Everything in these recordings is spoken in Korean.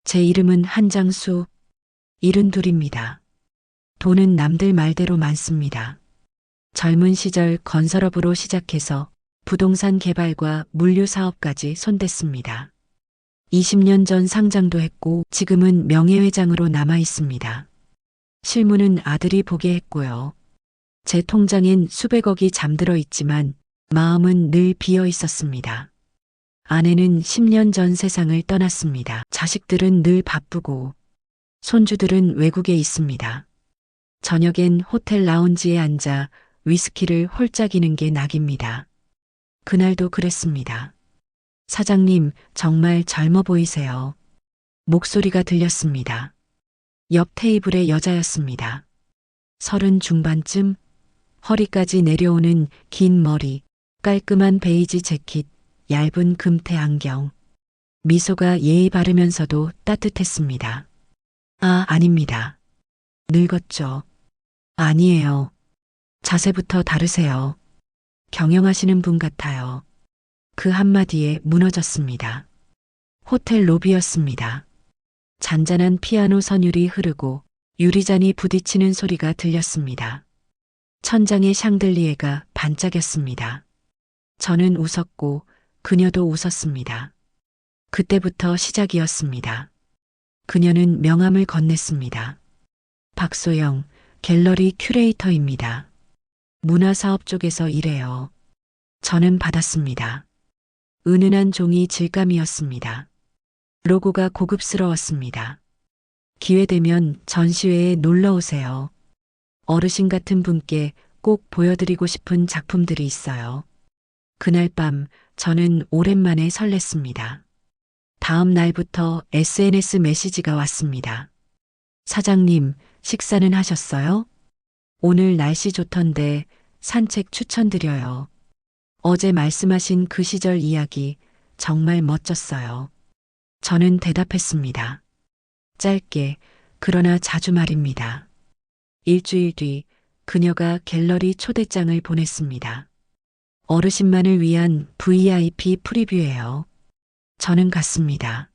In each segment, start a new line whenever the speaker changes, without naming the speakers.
제 이름은 한장수, 72입니다. 돈은 남들 말대로 많습니다. 젊은 시절 건설업으로 시작해서 부동산 개발과 물류 사업까지 손댔습니다. 20년 전 상장도 했고 지금은 명예회장으로 남아 있습니다. 실무는 아들이 보게 했고요. 제 통장엔 수백억이 잠들어 있지만 마음은 늘 비어 있었습니다. 아내는 10년 전 세상을 떠났습니다. 자식들은 늘 바쁘고 손주들은 외국에 있습니다. 저녁엔 호텔 라운지에 앉아 위스키를 홀짝이는 게 낙입니다. 그날도 그랬습니다. 사장님, 정말 젊어 보이세요. 목소리가 들렸습니다. 옆 테이블의 여자였습니다. 30 중반쯤, 허리까지 내려오는 긴 머리, 깔끔한 베이지 재킷, 얇은 금태 안경. 미소가 예의 바르면서도 따뜻했습니다. 아닙니다. 늙었죠. 아니에요. 자세부터 다르세요. 경영하시는 분 같아요. 그 한마디에 무너졌습니다. 호텔 로비였습니다. 잔잔한 피아노 선율이 흐르고 유리잔이 부딪히는 소리가 들렸습니다. 천장의 샹들리에가 반짝였습니다. 저는 웃었고 그녀도 웃었습니다. 그때부터 시작이었습니다. 그녀는 명함을 건넸습니다. 박소영, 갤러리 큐레이터입니다. 문화사업 쪽에서 일해요. 저는 받았습니다. 은은한 종이 질감이었습니다. 로고가 고급스러웠습니다. 기회되면 전시회에 놀러 오세요. 어르신 같은 분께 꼭 보여드리고 싶은 작품들이 있어요. 그날 밤 저는 오랜만에 설렜습니다. 다음 날부터 SNS 메시지가 왔습니다. 사장님, 식사는 하셨어요? 오늘 날씨 좋던데 산책 추천드려요. 어제 말씀하신 그 시절 이야기 정말 멋졌어요. 저는 대답했습니다. 짧게, 그러나 자주 말입니다. 일주일 뒤 그녀가 갤러리 초대장을 보냈습니다. 어르신만을 위한 VIP 프리뷰예요. 저는 갔습니다.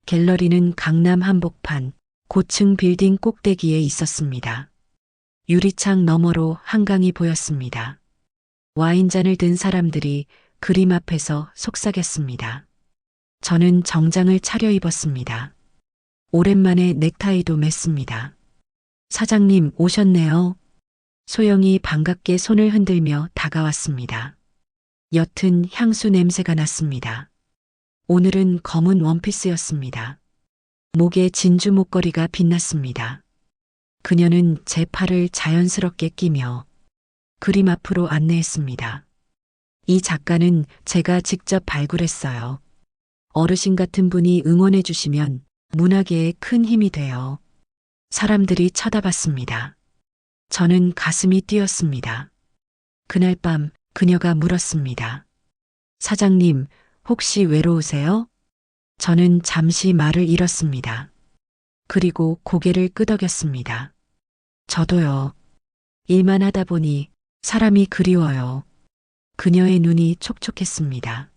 갤러리는 강남 한복판 고층 빌딩 꼭대기에 있었습니다. 유리창 너머로 한강이 보였습니다. 와인잔을 든 사람들이 그림 앞에서 속삭였습니다. 저는 정장을 차려입었습니다. 오랜만에 넥타이도 맸습니다. 사장님 오셨네요. 소영이 반갑게 손을 흔들며 다가왔습니다. 옅은 향수 냄새가 났습니다. 오늘은 검은 원피스였습니다. 목에 진주 목걸이가 빛났습니다. 그녀는 제 팔을 자연스럽게 끼며 그림 앞으로 안내했습니다. 이 작가는 제가 직접 발굴했어요. 어르신 같은 분이 응원해 주시면 문화계에 큰 힘이 돼요. 사람들이 쳐다봤습니다. 저는 가슴이 뛰었습니다. 그날 밤 그녀가 물었습니다. 사장님, 혹시 외로우세요? 저는 잠시 말을 잃었습니다. 그리고 고개를 끄덕였습니다. 저도요. 일만 하다 보니 사람이 그리워요. 그녀의 눈이 촉촉했습니다.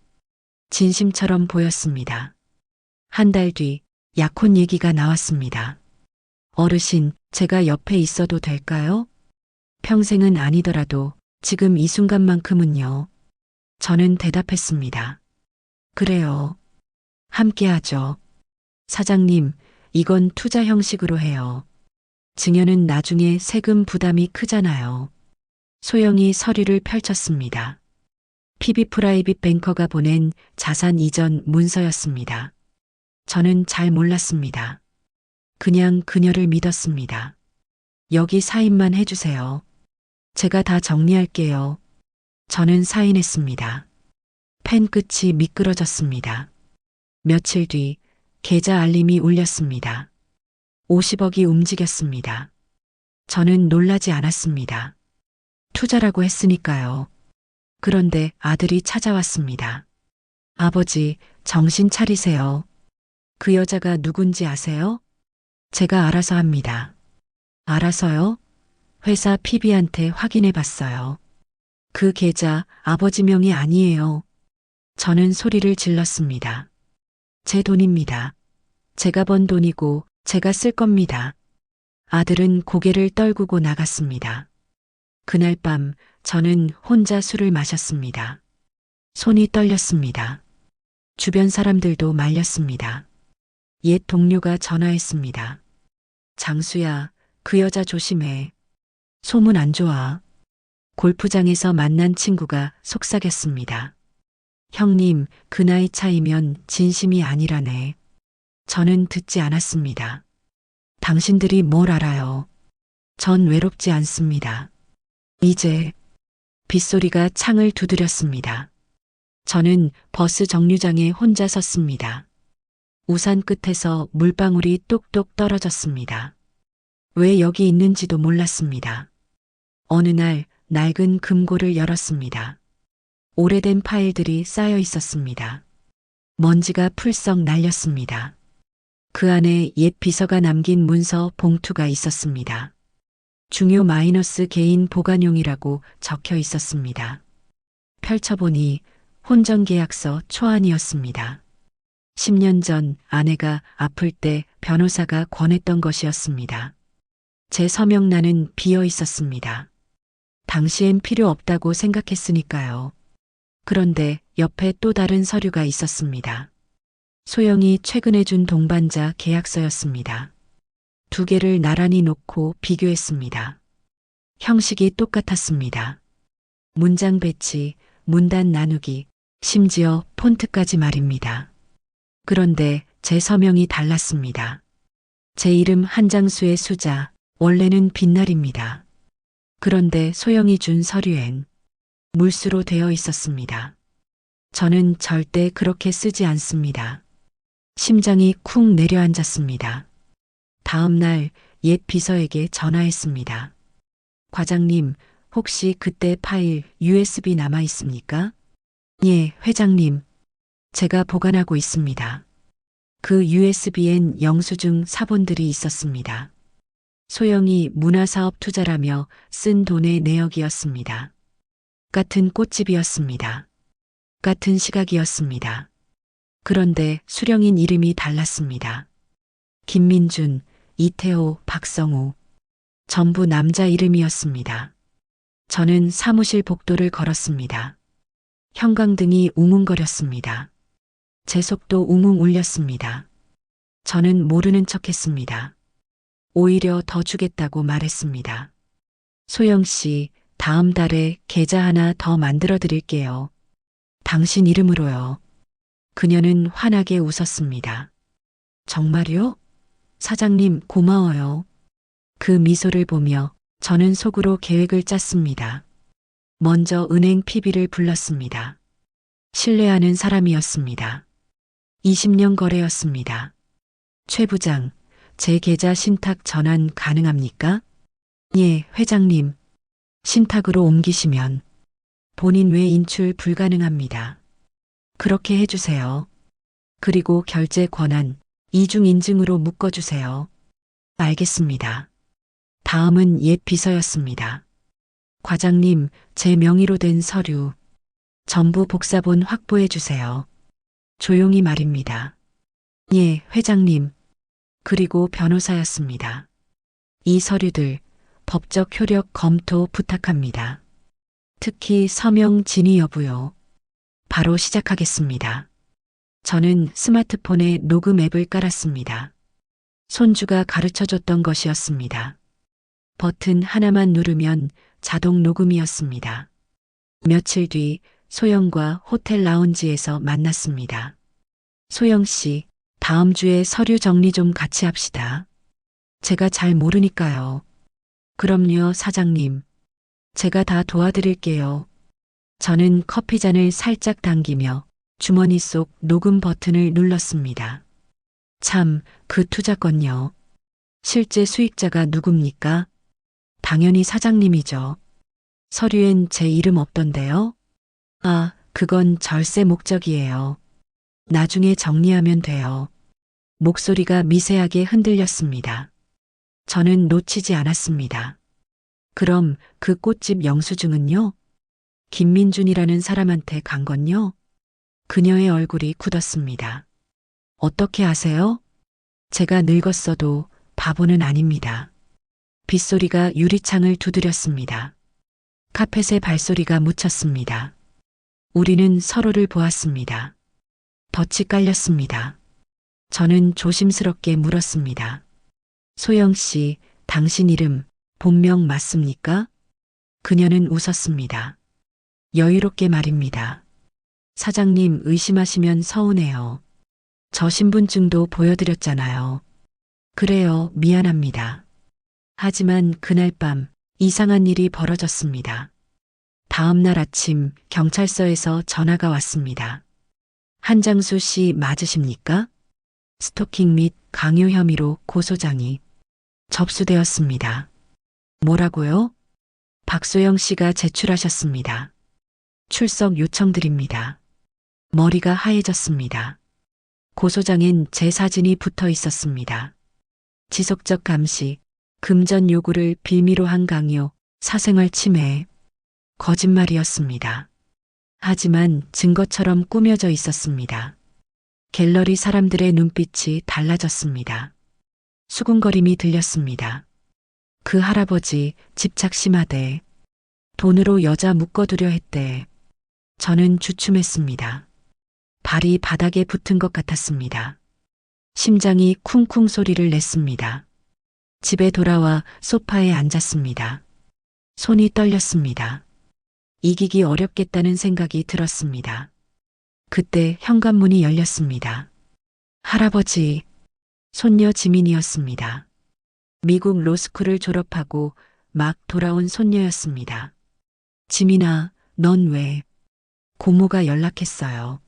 진심처럼 보였습니다. 한 달 뒤 약혼 얘기가 나왔습니다. 어르신, 제가 옆에 있어도 될까요? 평생은 아니더라도 지금 이 순간만큼은요. 저는 대답했습니다. 그래요. 함께하죠. 사장님, 이건 투자 형식으로 해요. 증여는 나중에 세금 부담이 크잖아요. 소영이 서류를 펼쳤습니다. PB 프라이빗 뱅커가 보낸 자산 이전 문서였습니다. 저는 잘 몰랐습니다. 그냥 그녀를 믿었습니다. 여기 사인만 해주세요. 제가 다 정리할게요. 저는 사인했습니다. 펜 끝이 미끄러졌습니다. 며칠 뒤 계좌 알림이 울렸습니다. 50억이 움직였습니다. 저는 놀라지 않았습니다. 투자라고 했으니까요. 그런데 아들이 찾아왔습니다. 아버지, 정신 차리세요. 그 여자가 누군지 아세요? 제가 알아서 합니다. 알아서요? 회사 PB한테 확인해 봤어요. 그 계좌 아버지 명이 아니에요. 저는 소리를 질렀습니다. 제 돈입니다. 제가 번 돈이고 제가 쓸 겁니다. 아들은 고개를 떨구고 나갔습니다. 그날 밤 저는 혼자 술을 마셨습니다. 손이 떨렸습니다. 주변 사람들도 말렸습니다. 옛 동료가 전화했습니다. 장수야, 그 여자 조심해. 소문 안 좋아. 골프장에서 만난 친구가 속삭였습니다. 형님, 그 나이 차이면 진심이 아니라네. 저는 듣지 않았습니다. 당신들이 뭘 알아요? 전 외롭지 않습니다. 이제 빗소리가 창을 두드렸습니다. 저는 버스 정류장에 혼자 섰습니다. 우산 끝에서 물방울이 똑똑 떨어졌습니다. 왜 여기 있는지도 몰랐습니다. 어느 날 낡은 금고를 열었습니다. 오래된 파일들이 쌓여 있었습니다. 먼지가 풀썩 날렸습니다. 그 안에 옛 비서가 남긴 문서 봉투가 있었습니다. 중요 마이너스 개인 보관용이라고 적혀 있었습니다. 펼쳐보니 혼전계약서 초안이었습니다. 10년 전 아내가 아플 때 변호사가 권했던 것이었습니다. 제 서명란은 비어 있었습니다. 당시엔 필요 없다고 생각했으니까요. 그런데 옆에 또 다른 서류가 있었습니다. 소영이 최근에 준 동반자 계약서였습니다. 두 개를 나란히 놓고 비교했습니다. 형식이 똑같았습니다. 문장 배치, 문단 나누기, 심지어 폰트까지 말입니다. 그런데 제 서명이 달랐습니다. 제 이름 한장수의 수자, 원래는 빛날입니다. 그런데 소영이 준 서류엔 물수로 되어 있었습니다. 저는 절대 그렇게 쓰지 않습니다. 심장이 쿵 내려앉았습니다. 다음 날 옛 비서에게 전화했습니다. 과장님, 혹시 그때 파일 USB 남아 있습니까? 예, 회장님. 제가 보관하고 있습니다. 그 USB엔 영수증 사본들이 있었습니다. 소영이 문화사업 투자라며 쓴 돈의 내역이었습니다. 같은 꽃집이었습니다. 같은 시각이었습니다. 그런데 수령인 이름이 달랐습니다. 김민준, 이태호, 박성우. 전부 남자 이름이었습니다. 저는 사무실 복도를 걸었습니다. 형광등이 웅웅거렸습니다. 제 속도 웅웅 울렸습니다. 저는 모르는 척했습니다. 오히려 더 주겠다고 말했습니다. 소영 씨, 다음 달에 계좌 하나 더 만들어 드릴게요. 당신 이름으로요. 그녀는 환하게 웃었습니다. 정말요? 사장님 고마워요. 그 미소를 보며 저는 속으로 계획을 짰습니다. 먼저 은행 PB를 불렀습니다. 신뢰하는 사람이었습니다. 20년 거래였습니다. 최 부장, 제 계좌 신탁 전환 가능합니까? 예, 회장님. 신탁으로 옮기시면 본인 외 인출 불가능합니다. 그렇게 해주세요. 그리고 결제 권한 이중 인증으로 묶어주세요. 알겠습니다. 다음은 옛 비서였습니다. 과장님, 제 명의로 된 서류 전부 복사본 확보해 주세요. 조용히 말입니다. 예, 회장님. 그리고 변호사였습니다. 이 서류들 법적 효력 검토 부탁합니다. 특히 서명 진위 여부요. 바로 시작하겠습니다. 저는 스마트폰에 녹음 앱을 깔았습니다. 손주가 가르쳐줬던 것이었습니다. 버튼 하나만 누르면 자동 녹음이었습니다. 며칠 뒤 소영과 호텔 라운지에서 만났습니다. 소영 씨, 다음 주에 서류 정리 좀 같이 합시다. 제가 잘 모르니까요. 그럼요, 사장님. 제가 다 도와드릴게요. 저는 커피잔을 살짝 당기며 주머니 속 녹음 버튼을 눌렀습니다. 참, 그 투자건요. 실제 수익자가 누굽니까? 당연히 사장님이죠. 서류엔 제 이름 없던데요? 아, 그건 절세 목적이에요. 나중에 정리하면 돼요. 목소리가 미세하게 흔들렸습니다. 저는 놓치지 않았습니다. 그럼 그 꽃집 영수증은요? 김민준이라는 사람한테 간 건요? 그녀의 얼굴이 굳었습니다. 어떻게 아세요? 제가 늙었어도 바보는 아닙니다. 빗소리가 유리창을 두드렸습니다. 카펫에 발소리가 묻혔습니다. 우리는 서로를 보았습니다. 덫이 깔렸습니다. 저는 조심스럽게 물었습니다. 소영 씨, 당신 이름, 본명 맞습니까? 그녀는 웃었습니다. 여유롭게 말입니다. 사장님 의심하시면 서운해요. 저 신분증도 보여드렸잖아요. 그래요, 미안합니다. 하지만 그날 밤 이상한 일이 벌어졌습니다. 다음 날 아침 경찰서에서 전화가 왔습니다. 한장수 씨 맞으십니까? 스토킹 및 강요 혐의로 고소장이 접수되었습니다. 뭐라고요? 박소영 씨가 제출하셨습니다. 출석 요청드립니다. 머리가 하얘졌습니다. 고소장엔 제 사진이 붙어 있었습니다. 지속적 감시, 금전 요구를 빌미로 한 강요, 사생활 침해. 거짓말이었습니다. 하지만 증거처럼 꾸며져 있었습니다. 갤러리 사람들의 눈빛이 달라졌습니다. 수군거림이 들렸습니다. 그 할아버지 집착 심하대. 돈으로 여자 묶어두려 했대. 저는 주춤했습니다. 발이 바닥에 붙은 것 같았습니다. 심장이 쿵쿵 소리를 냈습니다. 집에 돌아와 소파에 앉았습니다. 손이 떨렸습니다. 이기기 어렵겠다는 생각이 들었습니다. 그때 현관문이 열렸습니다. 할아버지, 손녀 지민이었습니다. 미국 로스쿨을 졸업하고 막 돌아온 손녀였습니다. 지민아, 넌 왜? 고모가 연락했어요.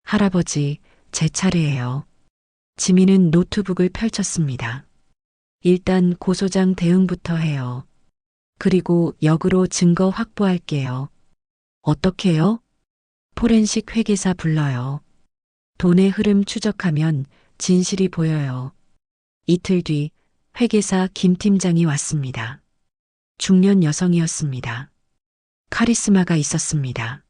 할아버지, 제 차례예요. 지민은 노트북을 펼쳤습니다. 일단 고소장 대응부터 해요. 그리고 역으로 증거 확보할게요. 어떻게요? 포렌식 회계사 불러요. 돈의 흐름 추적하면 진실이 보여요. 이틀 뒤 회계사 김 팀장이 왔습니다. 중년 여성이었습니다. 카리스마가 있었습니다.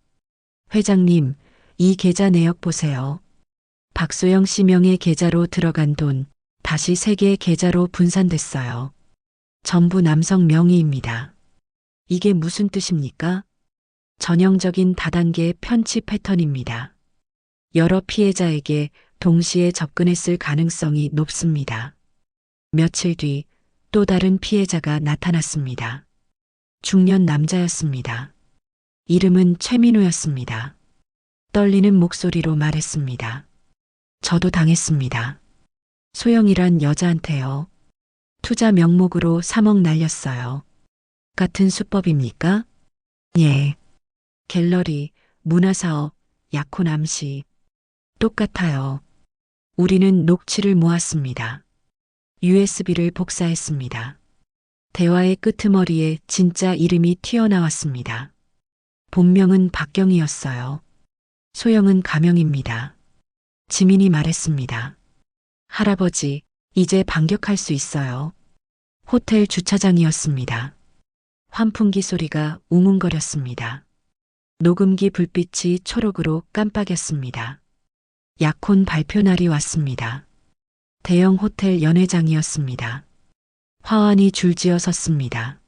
회장님, 이 계좌 내역 보세요. 박소영 씨 명의 계좌로 들어간 돈 다시 3개의 계좌로 분산됐어요. 전부 남성 명의입니다. 이게 무슨 뜻입니까? 전형적인 다단계 편취 패턴입니다. 여러 피해자에게 동시에 접근했을 가능성이 높습니다. 며칠 뒤 또 다른 피해자가 나타났습니다. 중년 남자였습니다. 이름은 최민우였습니다. 떨리는 목소리로 말했습니다. 저도 당했습니다. 소영이란 여자한테요. 투자 명목으로 3억 날렸어요. 같은 수법입니까? 예. 갤러리, 문화사업, 약혼 암시. 똑같아요. 우리는 녹취를 모았습니다. USB를 복사했습니다. 대화의 끄트머리에 진짜 이름이 튀어나왔습니다. 본명은 박경이었어요. 소영은 가명입니다. 지민이 말했습니다. 할아버지, 이제 반격할 수 있어요. 호텔 주차장이었습니다. 환풍기 소리가 웅웅거렸습니다. 녹음기 불빛이 초록으로 깜빡였습니다. 약혼 발표 날이 왔습니다. 대형 호텔 연회장이었습니다. 화환이 줄지어 섰습니다.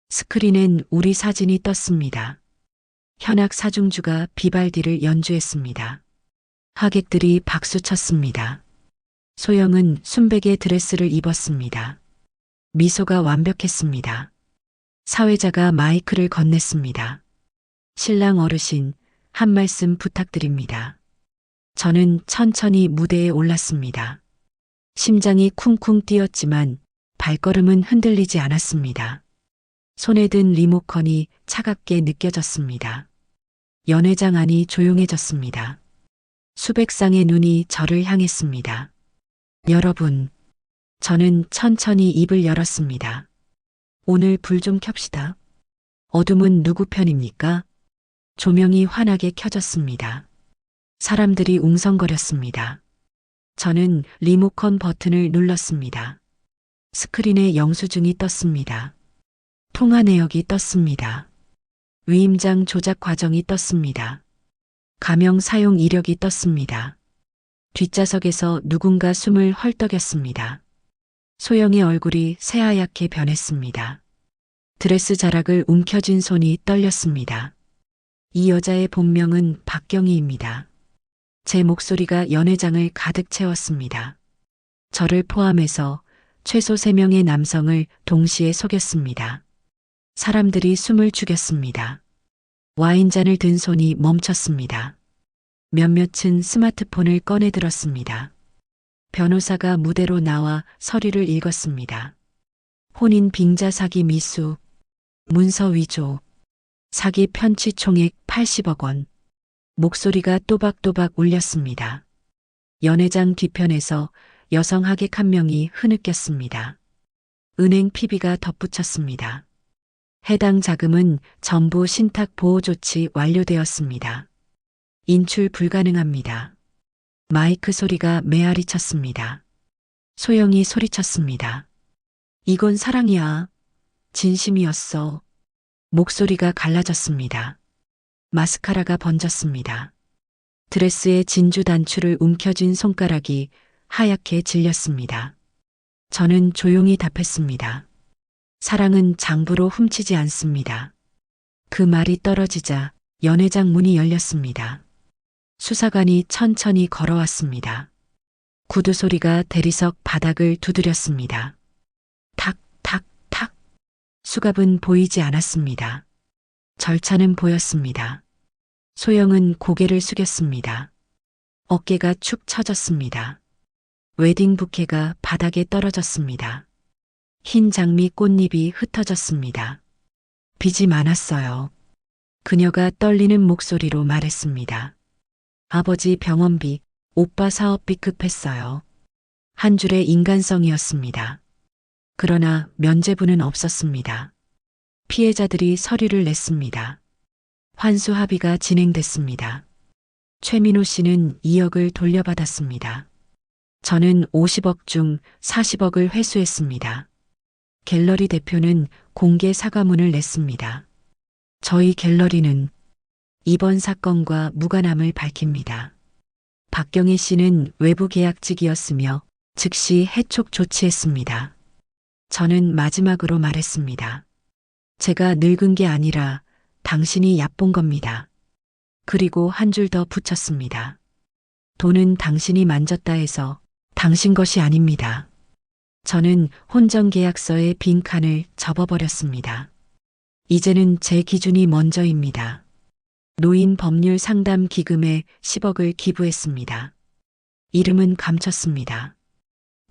스크린엔 우리 사진이 떴습니다. 현악 사중주가 비발디를 연주했습니다. 하객들이 박수 쳤습니다. 소영은 순백의 드레스를 입었습니다. 미소가 완벽했습니다. 사회자가 마이크를 건넸습니다. 신랑 어르신, 한 말씀 부탁드립니다. 저는 천천히 무대에 올랐습니다. 심장이 쿵쿵 뛰었지만 발걸음은 흔들리지 않았습니다. 손에 든 리모컨이 차갑게 느껴졌습니다. 연회장 안이 조용해졌습니다. 수백 쌍의 눈이 저를 향했습니다. 여러분, 저는 천천히 입을 열었습니다. 오늘 불 좀 켭시다. 어둠은 누구 편입니까? 조명이 환하게 켜졌습니다. 사람들이 웅성거렸습니다. 저는 리모컨 버튼을 눌렀습니다. 스크린에 영수증이 떴습니다. 통화 내역이 떴습니다. 위임장 조작 과정이 떴습니다. 가명 사용 이력이 떴습니다. 뒷좌석에서 누군가 숨을 헐떡였습니다. 소영의 얼굴이 새하얗게 변했습니다. 드레스 자락을 움켜쥔 손이 떨렸습니다. 이 여자의 본명은 박경희입니다. 제 목소리가 연회장을 가득 채웠습니다. 저를 포함해서 최소 3명의 남성을 동시에 속였습니다. 사람들이 숨을 죽였습니다. 와인잔을 든 손이 멈췄습니다. 몇몇은 스마트폰을 꺼내 들었습니다. 변호사가 무대로 나와 서류를 읽었습니다. 혼인 빙자 사기 미수, 문서 위조, 사기 편취 총액 80억 원. 목소리가 또박또박 울렸습니다. 연회장 뒤편에서 여성 하객 한 명이 흐느꼈습니다. 은행 PB가 덧붙였습니다. 해당 자금은 전부 신탁 보호 조치 완료되었습니다. 인출 불가능합니다. 마이크 소리가 메아리 쳤습니다. 소영이 소리쳤습니다. 이건 사랑이야. 진심이었어. 목소리가 갈라졌습니다. 마스카라가 번졌습니다. 드레스의 진주 단추를 움켜쥔 손가락이 하얗게 질렸습니다. 저는 조용히 답했습니다. 사랑은 장부로 훔치지 않습니다. 그 말이 떨어지자 연회장 문이 열렸습니다. 수사관이 천천히 걸어왔습니다. 구두 소리가 대리석 바닥을 두드렸습니다. 탁, 탁, 탁. 수갑은 보이지 않았습니다. 절차는 보였습니다. 소영은 고개를 숙였습니다. 어깨가 축 처졌습니다. 웨딩 부케가 바닥에 떨어졌습니다. 흰 장미 꽃잎이 흩어졌습니다. 빚이 많았어요. 그녀가 떨리는 목소리로 말했습니다. 아버지 병원비, 오빠 사업비 급했어요. 한 줄의 인간성이었습니다. 그러나 면죄부는 없었습니다. 피해자들이 서류를 냈습니다. 환수 합의가 진행됐습니다. 최민호 씨는 2억을 돌려받았습니다. 저는 50억 중 40억을 회수했습니다. 갤러리 대표는 공개 사과문을 냈습니다. 저희 갤러리는 이번 사건과 무관함을 밝힙니다. 박경희 씨는 외부 계약직이었으며 즉시 해촉 조치했습니다. 저는 마지막으로 말했습니다. 제가 늙은 게 아니라 당신이 얕본 겁니다. 그리고 한 줄 더 붙였습니다. 돈은 당신이 만졌다 해서 당신 것이 아닙니다. 저는 혼전 계약서의 빈칸을 접어버렸습니다. 이제는 제 기준이 먼저입니다. 노인 법률 상담 기금에 10억을 기부했습니다. 이름은 감췄습니다.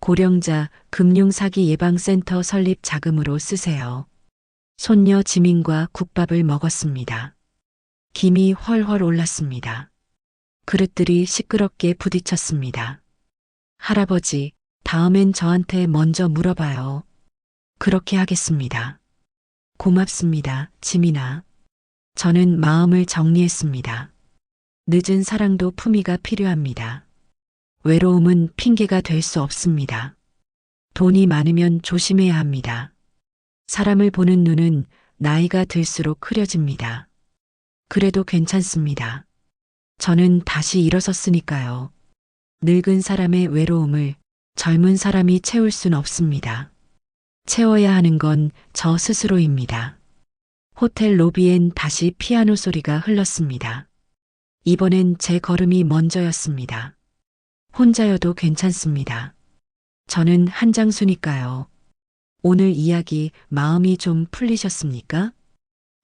고령자 금융사기 예방센터 설립 자금으로 쓰세요. 손녀 지민과 국밥을 먹었습니다. 김이 훨훨 올랐습니다. 그릇들이 시끄럽게 부딪혔습니다. 할아버지, 다음엔 저한테 먼저 물어봐요. 그렇게 하겠습니다. 고맙습니다, 지민아. 저는 마음을 정리했습니다. 늦은 사랑도 품위가 필요합니다. 외로움은 핑계가 될 수 없습니다. 돈이 많으면 조심해야 합니다. 사람을 보는 눈은 나이가 들수록 흐려집니다. 그래도 괜찮습니다. 저는 다시 일어섰으니까요. 늙은 사람의 외로움을 젊은 사람이 채울 순 없습니다. 채워야 하는 건 저 스스로입니다. 호텔 로비엔 다시 피아노 소리가 흘렀습니다. 이번엔 제 걸음이 먼저였습니다. 혼자여도 괜찮습니다. 저는 한장수니까요. 오늘 이야기 마음이 좀 풀리셨습니까?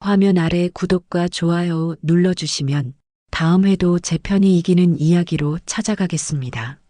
화면 아래 구독과 좋아요 눌러주시면 다음 회도 제 편이 이기는 이야기로 찾아가겠습니다.